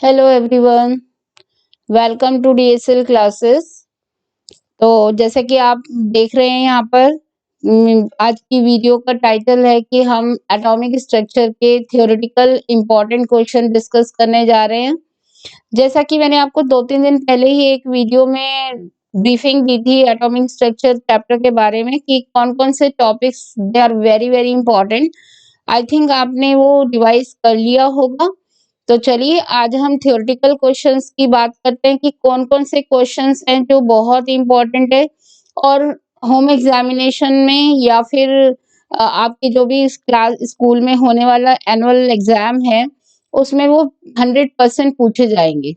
Hello everyone, welcome to DSL classes. तो जैसे कि आप देख रहे हैं यहाँ पर आज की वीडियो का टाइटल है कि हम एटॉमिक स्ट्रक्चर के थ्योरेटिकल इम्पोर्टेंट क्वेश्चन डिस्कस करने जा रहे हैं। जैसा कि मैंने आपको 2-3 दिन पहले ही एक वीडियो में ब्रीफिंग दी थी एटॉमिक स्ट्रक्चर चैप्टर के बारे में कि कौन-कौन से topics they are very very important. I think आपने वो रिवाइज कर लिया होगा। तो चलिए आज हम थ्योरेटिकल क्वेश्चंस की बात करते हैं कि कौन-कौन से क्वेश्चंस हैं जो बहुत इम्पोर्टेंट है और होम एग्जामिनेशन में या फिर आपके जो भी इस क्लास स्कूल में होने वाला एनुअल एग्जाम है उसमें वो 100% पूछे जाएंगे।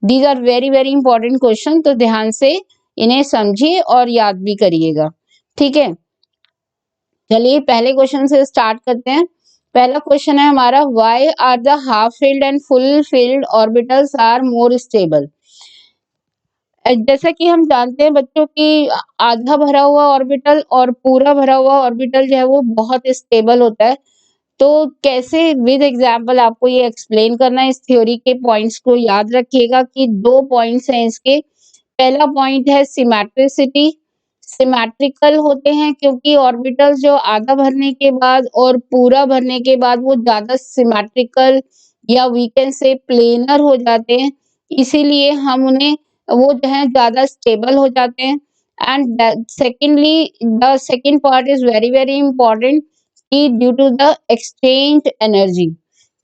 These are very very important question, तो ध्यान से इन्हें समझिए और याद भी करिएगा। ठीक है, चलिए पहले क्वेश्चन से स्टार्ट करते हैं। पहला क्वेश्चन है हमारा, why are the half filled and full filled orbitals are more stable. जैसा कि हम जानते हैं बच्चों की आधा भरा हुआ ऑर्बिटल और पूरा भरा हुआ ऑर्बिटल जो है वो बहुत स्टेबल होता है। तो कैसे, विद एग्जांपल आपको ये एक्सप्लेन करना है। इस थ्योरी के पॉइंट्स को याद रखिएगा कि 2 पॉइंट्स हैं इसके। पहला पॉइंट है सिमेट्रिसिटी। सिमेट्रिकल होते हैं क्योंकि ऑर्बिटल्स जो आधा भरने के बाद और पूरा भरने के बाद वो ज्यादा सिमेट्रिकल या वी कैन से प्लेनर हो जाते हैं, इसीलिए हम उन्हें वो जो है ज्यादा स्टेबल हो जाते हैं। And secondly the second part is very very important कि due to the exchange energy.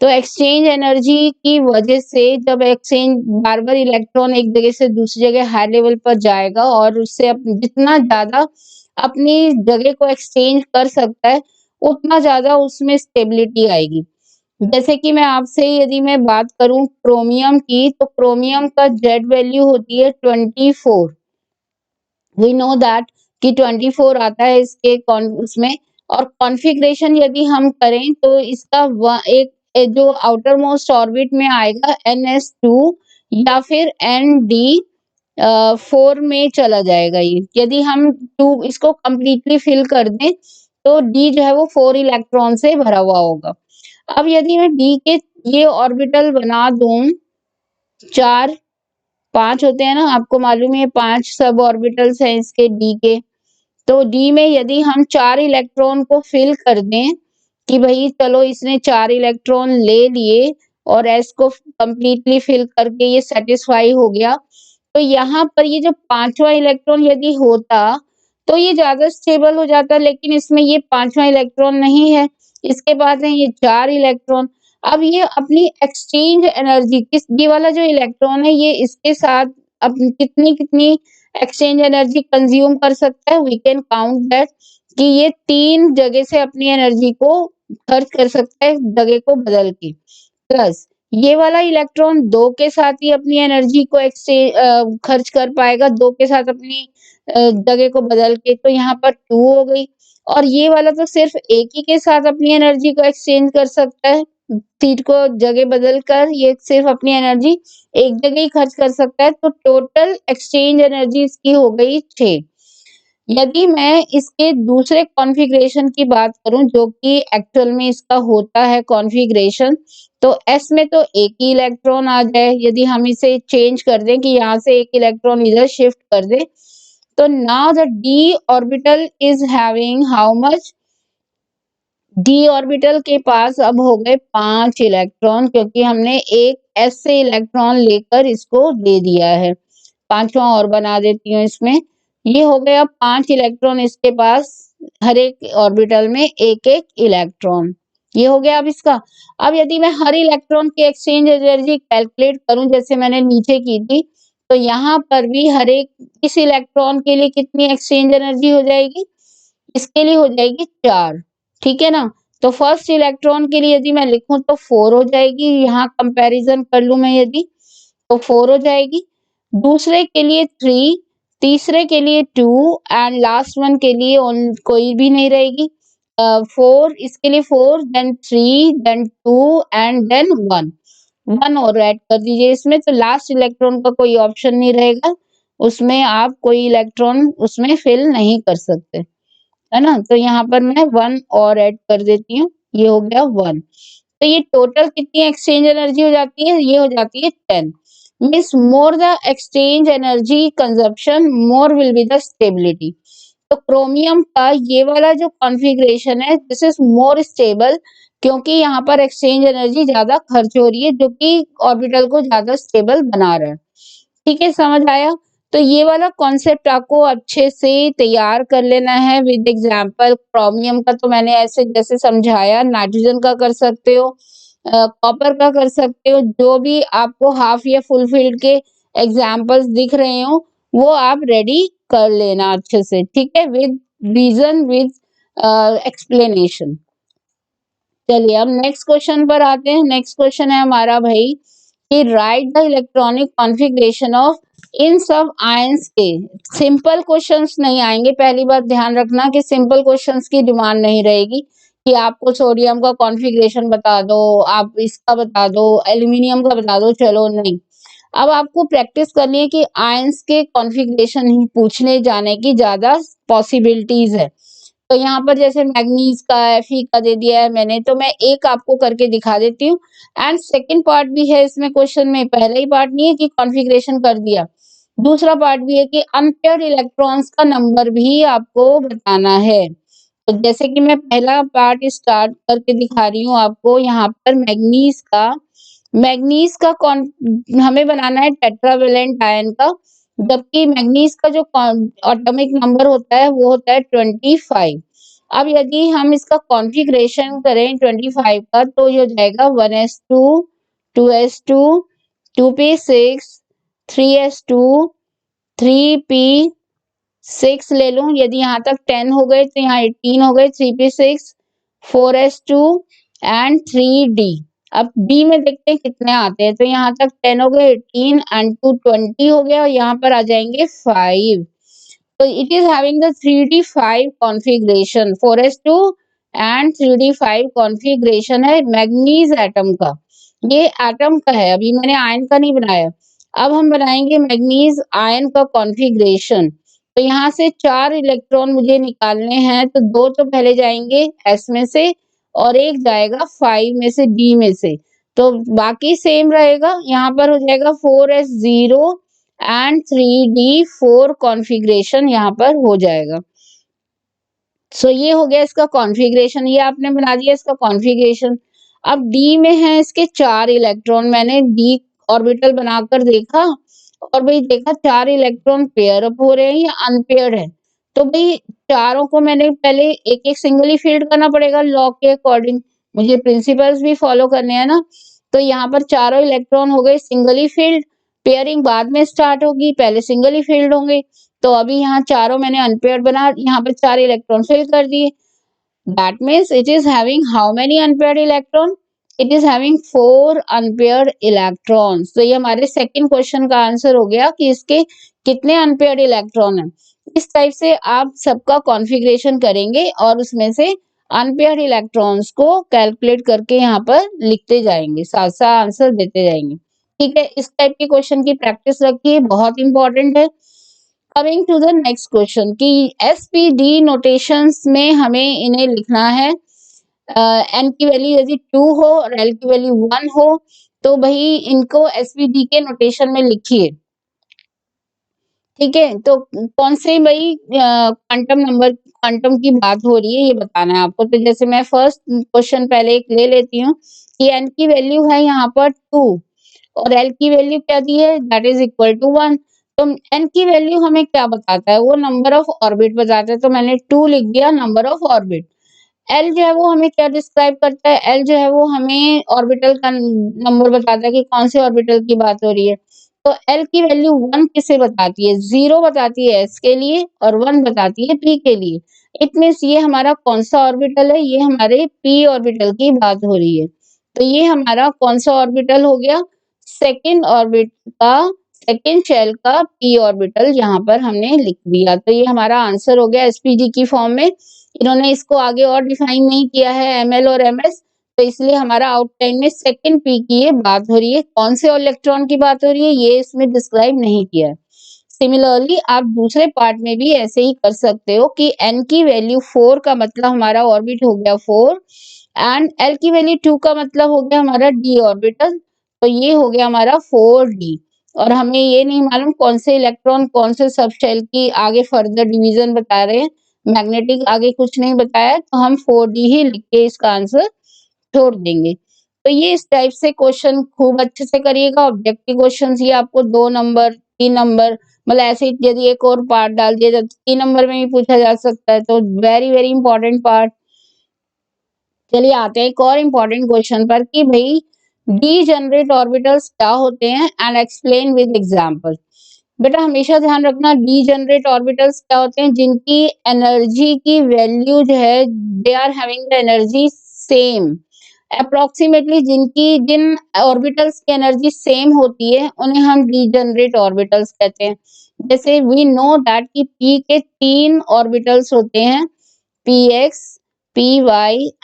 तो एक्सचेंज एनर्जी की वजह से जब एक्सचेंज बार बार इलेक्ट्रॉन एक जगह से दूसरी जगह हाई लेवल पर जाएगा और उससे जितना ज्यादा अपनी जगह को एक्सचेंज कर सकता है उतना ज्यादा उसमें स्टेबिलिटी आएगी। जैसे कि मैं आपसे यदि मैं बात करूं क्रोमियम की, तो क्रोमियम का जेड वैल्यू होती है 24। वी नो दैट कि 24 आता है इसके उसमें। और कॉन्फ़िगरेशन यदि हम करें तो इसका एक जो आउटर मोस्ट ऑर्बिट में आएगा NS2 या फिर ND 4 में चला जाएगा। ये यदि हम 2 इसको कंप्लीटली फिल कर दें तो D जो है वो 4 इलेक्ट्रॉन से भरा हुआ होगा। अब यदि मैं D के ये ऑर्बिटल बना दूं, 4 5 होते हैं ना, आपको मालूम है 5 सब ऑर्बिटल्स हैं इसके D के। तो D में यदि हम 4 इलेक्ट्रॉन को फिल कर दें कि भाई चलो इसने 4 इलेक्ट्रॉन ले लिए और S को कंप्लीटली फिल करके ये सेटिस्फाई हो गया, तो यहाँ पर ये जो 5वां इलेक्ट्रॉन यदि होता तो ये ज्यादा स्टेबल हो जाता, लेकिन इसमें ये 5वां इलेक्ट्रॉन नहीं है, इसके पास है ये 4 इलेक्ट्रॉन। अब ये अपनी एक्सचेंज एनर्जी किस, ये वाला जो इलेक्ट्रॉन है ये इसके साथ अपनी कितनी कितनी एक्सचेंज एनर्जी कंज्यूम कर सकता है। वी कैन काउंट दैट कि ये 3 जगह से अपनी एनर्जी को खर्च कर सकता है जगह को बदल के। प्लस ये वाला इलेक्ट्रॉन 2 के साथ ही अपनी एनर्जी को खर्च कर पाएगा, 2 के साथ अपनी जगह को बदल के, तो यहाँ पर 2 हो गई। और ये वाला तो सिर्फ एक ही के साथ अपनी एनर्जी को एक्सचेंज कर सकता है, सीट को जगह बदल कर ये सिर्फ अपनी एनर्जी एक जगह ही खर्च कर सकता है, तो टोटल एक्सचेंज एनर्जी इसकी हो गई 6। यदि मैं इसके दूसरे कॉन्फ़िगरेशन की बात करूं जो कि एक्चुअल में इसका होता है कॉन्फ़िगरेशन, तो S में तो एक ही इलेक्ट्रॉन आ जाए। यदि हम इसे चेंज कर दें कि यहाँ से एक इलेक्ट्रॉन इधर शिफ्ट कर दें, तो now the D orbital is having how much. D orbital के पास अब हो गए 5 इलेक्ट्रॉन, क्योंकि हमने एक S से इलेक्ट्रॉन लेकर इसको दे दिया है। 5वां और बना देती हूँ इसमें। ये हो गया 5 इलेक्ट्रॉन इसके पास, हर एक ऑर्बिटल में एक-एक इलेक्ट्रॉन। ये हो गया अब इसका। अब यदि मैं हर इलेक्ट्रॉन की एक्सचेंज एनर्जी कैलकुलेट करूं जैसे मैंने नीचे की थी, तो यहाँ पर भी हर एक इस इलेक्ट्रॉन के लिए कितनी एक्सचेंज एनर्जी हो जाएगी, इसके लिए हो जाएगी 4। ठीक है ना। तो फर्स्ट इलेक्ट्रॉन के लिए यदि मैं लिखूं तो 4 हो जाएगी, यहाँ कंपैरिजन कर लूं मैं यदि, तो 4 हो जाएगी। दूसरे के लिए 3, तीसरे के लिए 2 एंड लास्ट वन के लिए कोई भी नहीं रहेगी। 4 इसके लिए 4, देन 3, देन 2 एंड देन 1। 1 और ऐड कर दीजिए इसमें, तो लास्ट इलेक्ट्रॉन का कोई ऑप्शन नहीं रहेगा, उसमें आप कोई इलेक्ट्रॉन उसमें फिल नहीं कर सकते, है ना। तो यहाँ पर मैं 1 और ऐड कर देती हूँ, ये हो गया 1। तो ये टोटल कितनी एक्सचेंज एनर्जी हो जाती है, ये हो जाती है 10। Means more the exchange energy consumption more will be the stability. तो क्रोमियम का ये वाला जो कॉन्फ़िगरेशन है दिस इज मोर स्टेबल, क्योंकि यहाँ पर एक्सचेंज एनर्जी ज्यादा खर्च हो रही है जो कि ऑर्बिटल को ज्यादा स्टेबल बना रहा है। ठीक है, समझ आया? तो ये वाला कॉन्सेप्ट आपको अच्छे से तैयार कर लेना है विद एग्जांपल। क्रोमियम का तो मैंने ऐसे जैसे समझाया, नाइट्रोजन का कर सकते हो, कॉपर का कर सकते हो, जो भी आपको हाफ या फुल फील्ड के एग्जांपल्स दिख रहे हो वो आप रेडी कर लेना अच्छे से, ठीक है, विद रीजन, विद एक्सप्लेनेशन। चलिए अब नेक्स्ट क्वेश्चन पर आते हैं। नेक्स्ट क्वेश्चन है हमारा भाई कि write the electronic configuration of इन सब आयंस के। सिंपल क्वेश्चंस नहीं आएंगे, पहली बात ध्यान रखना कि सिंपल क्वेश्चंस की डिमांड नहीं रहेगी कि आपको सोडियम का कॉन्फ़िगरेशन बता दो, आप इसका बता दो, एल्यूमिनियम का बता दो, चलो नहीं। अब आपको प्रैक्टिस करनी है कि आयंस के कॉन्फ़िगरेशन ही पूछने जाने की ज्यादा पॉसिबिलिटीज है। तो यहाँ पर जैसे मैग्नीज का, Fe का दे दिया है मैंने, तो मैं एक आपको करके दिखा देती हूँ। एंड सेकंड पार्ट भी है इसमें क्वेश्चन में, पहला ही पार्ट नहीं है कि कॉन्फ़िगरेशन कर दिया, दूसरा पार्ट भी है कि अनपेयर्ड इलेक्ट्रॉन्स का नंबर भी आपको बताना है। तो जैसे कि मैं पहला पार्ट स्टार्ट करके दिखा रही हूँ आपको, यहाँ पर मैग्नीज का कौन हमें बनाना है टेट्रावेलेंट आयन का, जबकि मैग्नीज का जो एटॉमिक नंबर होता है वो होता है 25। अब यदि हम इसका कॉन्फ़िगरेशन करें 25 का तो ये हो जाएगा 1s2 2s2 2p6 3s2 3p6 ले लूं। यदि यहाँ तक 10 हो गए तो यहाँ 18 हो गए, 3p6 4s2 एंड 3d। अब डी में देखते हैं कितने आते हैं, तो यहाँ तक 10 हो गए, 18 एंड 2 20 हो गया, और यहाँ पर आ जाएंगे 5। So it is having the 3d5 configuration, 4s2 and 3d5 configuration है मैग्नीज एटम का। ये एटम का है, अभी मैंने आयन का नहीं बनाया। अब हम बनाएंगे मैग्नीज आयन का कॉन्फ़िगरेशन। तो यहाँ से 4 इलेक्ट्रॉन मुझे निकालने हैं, तो 2 तो पहले जाएंगे s में से और एक जाएगा 5 में से, d में से, तो बाकी सेम रहेगा। यहाँ पर हो जाएगा 4s0 एंड 3d4 कॉन्फ़िगरेशन यहाँ पर हो जाएगा। सो ये हो गया इसका कॉन्फ़िगरेशन, ये आपने बना दिया इसका कॉन्फ़िगरेशन। अब डी में है इसके 4 इलेक्ट्रॉन, मैंने डी ऑर्बिटल बनाकर देखा और भाई देखा 4 इलेक्ट्रॉन पेयर अप हो रहे हैं या अनपेयर्ड है। तो भाई चारों को मैंने पहले एक-एक सिंगली फील्ड करना पड़ेगा लॉ के अकॉर्डिंग, मुझे प्रिंसिपल्स भी फॉलो करने हैं ना। तो यहाँ पर चारों इलेक्ट्रॉन हो गए सिंगली फील्ड, पेयरिंग बाद में स्टार्ट होगी, पहले सिंगली फील्ड होंगे। तो अभी यहाँ चारों मैंने अनपेयर्ड बना, यहाँ पर 4 इलेक्ट्रॉन फिल कर दिए। That means it is having how many unpaired electron? It is having 4 unpaired electrons. तो ये हमारे सेकंड क्वेश्चन का आंसर हो गया कि इसके कितने अनपेयर्ड इलेक्ट्रॉन हैं। इस टाइप से आप सबका कॉन्फ़िगरेशन करेंगे और उसमें से अनपेयर्ड इलेक्ट्रॉन्स को कैलकुलेट करके यहाँ पर लिखते जाएंगे, साथ साथ आंसर देते जाएंगे। ठीक है, इस टाइप के क्वेश्चन की प्रैक्टिस रखिए, बहुत इंपॉर्टेंट है। Coming to the next question कि एसपीडी नोटेशंस में हमें इन्हें लिखना है। एन की वैल्यू यदि 2 हो और एल की वैल्यू 1 हो तो भाई इनको एसपीडी के नोटेशन में लिखिए। ठीक है, तो कौन से भाई क्वांटम नंबर, क्वांटम की बात हो रही है ये बताना है आपको। तो जैसे मैं फर्स्ट क्वेश्चन पहले एक ले लेती हूँ कि एन की वैल्यू है यहाँ पर 2 और एल की वैल्यू क्या दी है, दैट इज इक्वल टू 1। तो एन की वैल्यू हमें क्या बताता है, वो नंबर ऑफ ऑर्बिट बताता है, तो मैंने 2 लिख दिया, नंबर ऑफ ऑर्बिट। एल जो है वो हमें क्या डिस्क्राइब करता है, एल जो है वो हमें ऑर्बिटल का नंबर बताता है कि कौन से ऑर्बिटल की बात हो रही है। तो एल की वैल्यू 1 किसे बताती है, 0 बताती है एस के लिए और 1 बताती है पी के लिए। इट मीन्स ये हमारा कौन सा ऑर्बिटल है, ये हमारे पी ऑर्बिटल की बात हो रही है। तो ये हमारा कौन सा ऑर्बिटल हो गया, सेकेंड ऑर्बिट का, सेकेंड शेल का पी ऑर्बिटल यहाँ पर हमने लिख दिया। तो ये हमारा आंसर हो गया एसपीजी की फॉर्म में। इन्होंने इसको आगे और डिफाइन नहीं किया है एमएल और एमएस, तो इसलिए हमारा आउटलाइन में सेकंड पी की ये बात हो रही है। कौन से इलेक्ट्रॉन की बात हो रही है ये इसमें डिस्क्राइब नहीं किया है। सिमिलरली आप दूसरे पार्ट में भी ऐसे ही कर सकते हो कि n की वैल्यू 4 का मतलब हमारा ऑर्बिट हो गया 4 एंड l की वैल्यू 2 का मतलब हो गया हमारा d ऑर्बिटल, तो ये हो गया हमारा 4d। और हमें ये नहीं मालूम कौन से इलेक्ट्रॉन कौन से सब शेल की आगे फर्दर डिवीजन बता रहे हैं, मैग्नेटिक आगे कुछ नहीं बताया, तो हम 4d ही लिख के इसका आंसर छोड़ देंगे। तो ये इस टाइप से क्वेश्चन खूब अच्छे से करिएगा। ऑब्जेक्टिव क्वेश्चंस ये आपको 2 नंबर 3 नंबर मतलब ऐसे ही यदि एक और पार्ट डाल दिया जाए तो 3 नंबर में भी पूछा जा सकता है, तो वेरी वेरी इंपॉर्टेंट पार्ट। चलिए आते हैं एक और इम्पोर्टेंट क्वेश्चन पर कि भाई डीजेनरेट ऑर्बिटल्स क्या होते हैं एंड एक्सप्लेन विद एग्जांपल। बेटा हमेशा ध्यान रखना डीजेनरेट ऑर्बिटल्स क्या होते हैं, जिनकी एनर्जी की वैल्यू जो है they are having the energy same approximately, जिन ऑर्बिटल्स की एनर्जी सेम होती है उन्हें हम डीजेनरेट ऑर्बिटल्स कहते हैं। जैसे वी नो दैट कि p के 3 ऑर्बिटल्स होते हैं, px, py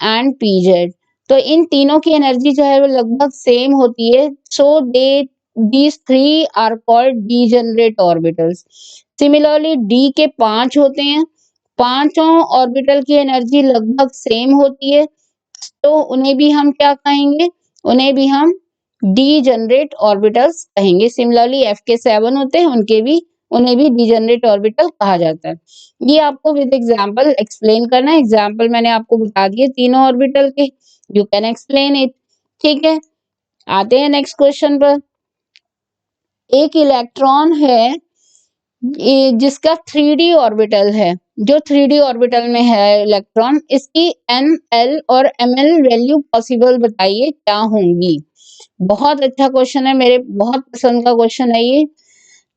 एंड pz। तो इन तीनों की एनर्जी जो है वो लगभग सेम होती है, सो दे these three are called degenerate orbitals। Similarly d के 5 होते हैं, पांचों ऑर्बिटल की एनर्जी लगभग सेम होती है, तो उन्हें भी हम क्या कहेंगे, उन्हें भी हम डीजेनरेट ऑर्बिटल्स कहेंगे। सिमिलरली f के 7 होते हैं, उन्हें भी डीजेनरेट ऑर्बिटल कहा जाता है। ये आपको विद एग्जांपल एक्सप्लेन करना है। एग्जांपल मैंने आपको बता दिए तीनों ऑर्बिटल के, यू कैन एक्सप्लेन इट। ठीक है, आते हैं नेक्स्ट क्वेश्चन पर। एक इलेक्ट्रॉन है जिसका 3d ऑर्बिटल है, जो 3d ऑर्बिटल में है इलेक्ट्रॉन, इसकी n, l और ml वैल्यू पॉसिबल बताइए क्या होंगी। बहुत अच्छा क्वेश्चन है, मेरे बहुत पसंद का क्वेश्चन है ये।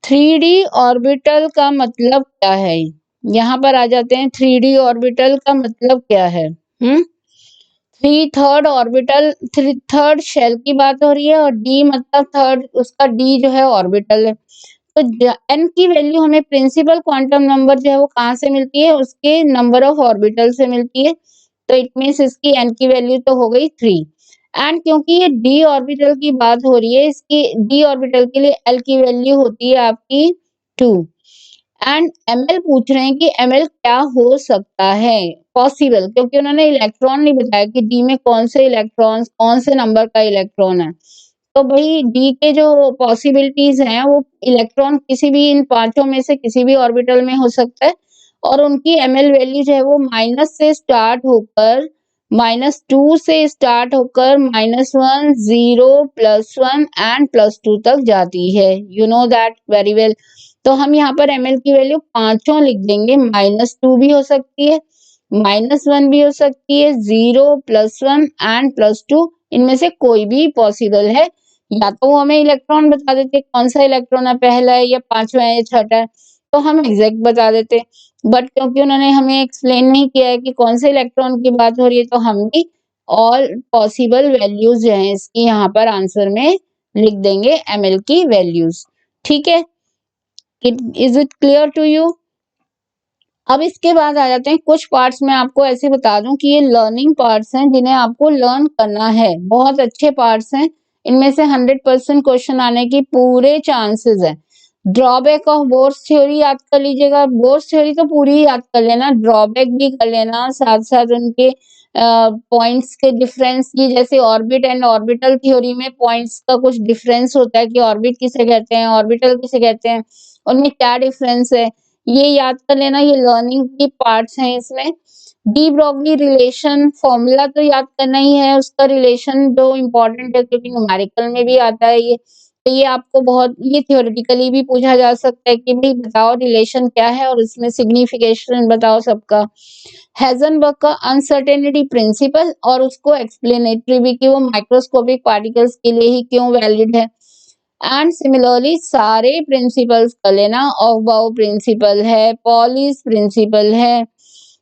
3d ऑर्बिटल का मतलब क्या है, यहाँ पर आ जाते हैं। 3d ऑर्बिटल का मतलब क्या है, 3 ऑर्बिटल, थर्ड शेल की बात हो रही है, और d मतलब थर्ड, उसका d जो है ऑर्बिटल है। तो n की वैल्यू हमें प्रिंसिपल क्वांटम नंबर जो है वो कहाँ से मिलती है, उसके नंबर ऑफ ऑर्बिटल से मिलती है। तो इट मीन्स इसकी n की वैल्यू तो हो गई 3। एंड क्योंकि ये d ऑर्बिटल की बात हो रही है, इसकी d ऑर्बिटल के लिए l की वैल्यू होती है आपकी 2 एंड ml पूछ रहे हैं कि ml क्या हो सकता है पॉसिबल, क्योंकि उन्होंने इलेक्ट्रॉन नहीं बताया कि d में कौन से इलेक्ट्रॉन कौन से नंबर का इलेक्ट्रॉन है। तो भाई डी के जो पॉसिबिलिटीज हैं वो इलेक्ट्रॉन किसी भी इन पांचों में से किसी भी ऑर्बिटल में हो सकता है, और उनकी ml वैल्यू जो है वो माइनस से स्टार्ट होकर -2 से स्टार्ट होकर -1 0 +1 एंड +2 तक जाती है। You know that very well. तो हम यहाँ पर ml की वैल्यू पांचों लिख देंगे। -2 भी हो सकती है, -1 भी हो सकती है, 0 +1 एंड +2, इनमें से कोई भी पॉसिबल है। या तो वो हमें इलेक्ट्रॉन बता देते कौन सा इलेक्ट्रॉन है, पहला है या पांचवा है या छठा है, तो हम एग्जैक्ट बता देते। बट क्योंकि उन्होंने हमें एक्सप्लेन नहीं किया है कि कौन से इलेक्ट्रॉन की बात हो रही है, तो हम भी ऑल पॉसिबल वैल्यूज जो हैं इसकी यहाँ पर आंसर में लिख देंगे ml की वैल्यूज। ठीक है, is it clear to you. अब इसके बाद आ जाते हैं कुछ पार्ट्स में आपको ऐसे बता दूं कि ये लर्निंग पार्ट्स हैं जिन्हें आपको लर्न करना है। बहुत अच्छे पार्ट्स हैं, इनमें से 100% क्वेश्चन आने की पूरे चांसेस है। ड्रॉबैक ऑफ बोर्स थ्योरी याद कर लीजिएगा, बोर्स थ्योरी तो पूरी ही याद कर लेना, ड्रॉबैक भी कर लेना, साथ साथ उनके पॉइंट्स के डिफरेंस की, जैसे ऑर्बिट एंड ऑर्बिटल थ्योरी में पॉइंट्स का कुछ डिफरेंस होता है कि ऑर्बिट किसे कहते हैं, ऑर्बिटल किसे कहते हैं, उनमें क्या डिफरेंस है, ये याद कर लेना। ये लर्निंग की पार्ट्स हैं इसमें। डी ब्रॉगली रिलेशन फॉर्मूला तो याद करना ही है, उसका रिलेशन जो इम्पोर्टेंट है क्योंकि न्यूमेरिकल में भी आता है ये, तो ये आपको बहुत, ये थ्योरेटिकली भी पूछा जा सकता है कि भाई बताओ रिलेशन क्या है और इसमें सिग्निफिकेशन बताओ सबका। हेजनबर्ग का अनसर्टेनिटी प्रिंसिपल और उसको एक्सप्लेनेटरी भी कि वो माइक्रोस्कोपिक पार्टिकल्स के लिए ही क्यों वैलिड है। एंड सिमिलरली सारे प्रिंसिपल्स कर लेना, ऑफबाउ प्रिंसिपल है, पॉलिस प्रिंसिपल है,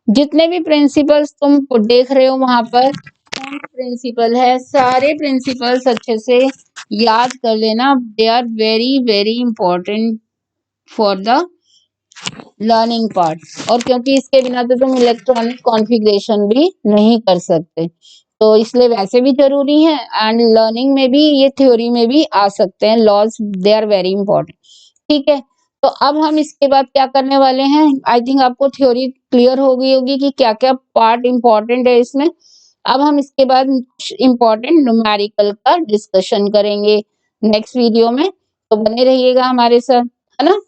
जितने भी प्रिंसिपल्स तुम देख रहे हो वहां पर प्रिंसिपल है, सारे प्रिंसिपल्स अच्छे से याद कर लेना। They are very very important for the learning part. और क्योंकि इसके बिना तो तुम इलेक्ट्रॉनिक कॉन्फ़िगरेशन भी नहीं कर सकते, तो इसलिए वैसे भी जरूरी है एंड लर्निंग में भी, ये थ्योरी में भी आ सकते हैं laws, they are very important. ठीक है, तो अब हम इसके बाद क्या करने वाले हैं, आई थिंक आपको थ्योरी क्लियर हो गई होगी कि क्या-क्या पार्ट इम्पोर्टेंट है इसमें। अब हम इसके बाद इम्पोर्टेंट न्यूमेरिकल का डिस्कशन करेंगे नेक्स्ट वीडियो में, तो बने रहिएगा हमारे साथ, है ना?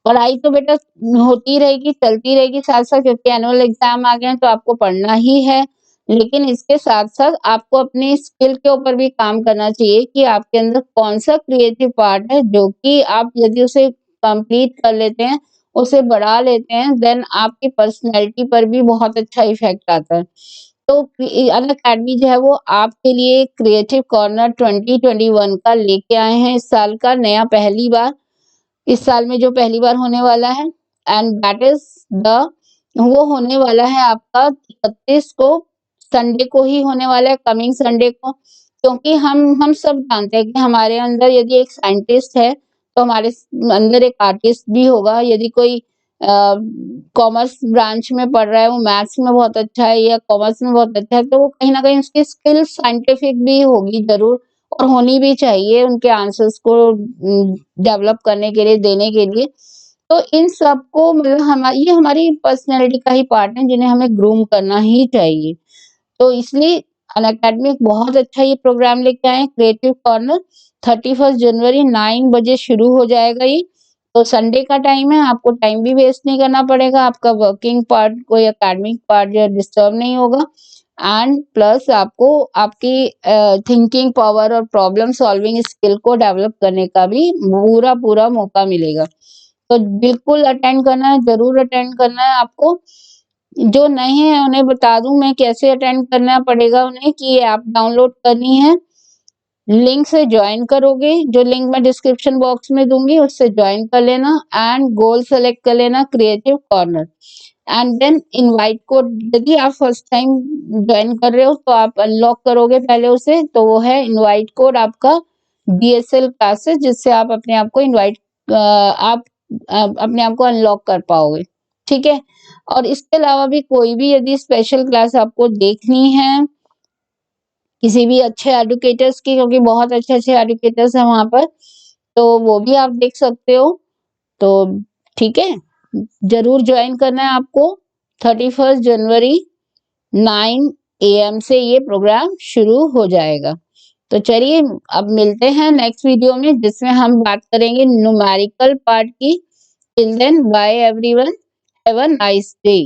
पढ़ाई तो बेटा होती रहेगी, चलती रहेगी साथ-साथ, क्योंकि एनुअल एग्जाम आ गए हैं तो आपको पढ़ना ही है। लेकिन इसके साथ-साथ आपको अपनी स्किल के ऊपर भी काम करना चाहिए कि आपके अंदर कौन-सा क्रिएटिव पार्ट है, जो कि आप यदि उसे कंप्लीट कर लेते हैं, उसे बढ़ा लेते हैं, देन आपकी पर्सनैलिटी पर भी बहुत अच्छा इफ़ेक्ट आता है। तो अनअकैडमी जो है वो आपके लिए क्रिएटिव कॉर्नर 2021 का लेके आए हैं, इस साल का नया पहली बार। इस साल में जो पहली बार होने वाला है, एंड दैट इज द वो होने वाला है आपका 31 को, संडे को ही होने वाला है, कमिंग संडे को। क्योंकि हम सब जानते हैं कि हमारे अंदर यदि एक साइंटिस्ट है तो हमारे अंदर एक आर्टिस्ट भी होगा। यदि कोई कॉमर्स ब्रांच में पढ़ रहा है, वो मैथ्स में बहुत अच्छा है या कॉमर्स में बहुत अच्छा है, तो वो कहीं ना कहीं उसकी स्किल साइंटिफिक भी होगी जरूर, और होनी भी चाहिए उनके आंसर्स को डेवलप करने के लिए, देने के लिए। तो इन सबको मतलब ये हमारी पर्सनैलिटी का ही पार्ट है, जिन्हें हमें ग्रूम करना ही चाहिए। तो इसलिए अनअकैडमी बहुत अच्छा ये प्रोग्राम लेके आए हैं, क्रिएटिव कॉर्नर। 31 जनवरी 9 बजे शुरू हो जाएगा ये। तो संडे का टाइम है, आपको टाइम भी वेस्ट नहीं करना पड़ेगा, आपका वर्किंग पार्ट, कोई एकेडमिक पार्ट जो डिस्टर्ब नहीं होगा, एंड प्लस आपको आपकी थिंकिंग पावर और प्रॉब्लम सॉल्विंग स्किल को डेवलप करने का भी पूरा मौका मिलेगा। तो बिल्कुल अटेंड करना है, जरूर अटेंड करना है आपको। जो नहीं है उन्हें बता दूं मैं कैसे अटेंड करना पड़ेगा उन्हें, कि ये ऐप डाउनलोड करनी है, लिंक से ज्वाइन करोगे, जो लिंक मैं डिस्क्रिप्शन बॉक्स में दूंगी उससे ज्वाइन कर लेना, एंड गोल सेलेक्ट कर लेना creative corner, and then invite code. यदि आप फर्स्ट टाइम ज्वाइन कर रहे हो तो आप अनलॉक करोगे पहले उसे, तो वो है इनवाइट कोड आपका DSL क्लासेस, जिससे आप अपने आप को आप अपने आप को अनलॉक कर पाओगे, ठीक है? और इसके अलावा भी कोई भी यदि स्पेशल क्लास आपको देखनी है किसी भी अच्छे एडुकेटर्स की, क्योंकि बहुत अच्छे-अच्छे एडुकेटर्स हैं वहाँ पर, तो वो भी आप देख सकते हो। तो ठीक है, ज़रूर जॉइन करना है आपको। 31 जनवरी 9 AM से ये प्रोग्राम शुरू हो जाएगा। तो चलिए अब मिलते हैं नेक्स्ट वीडियो में, जिसमें हम बात करेंगे न्यूमेरिकल पार्ट की। Till then bye everyone, have a nice day.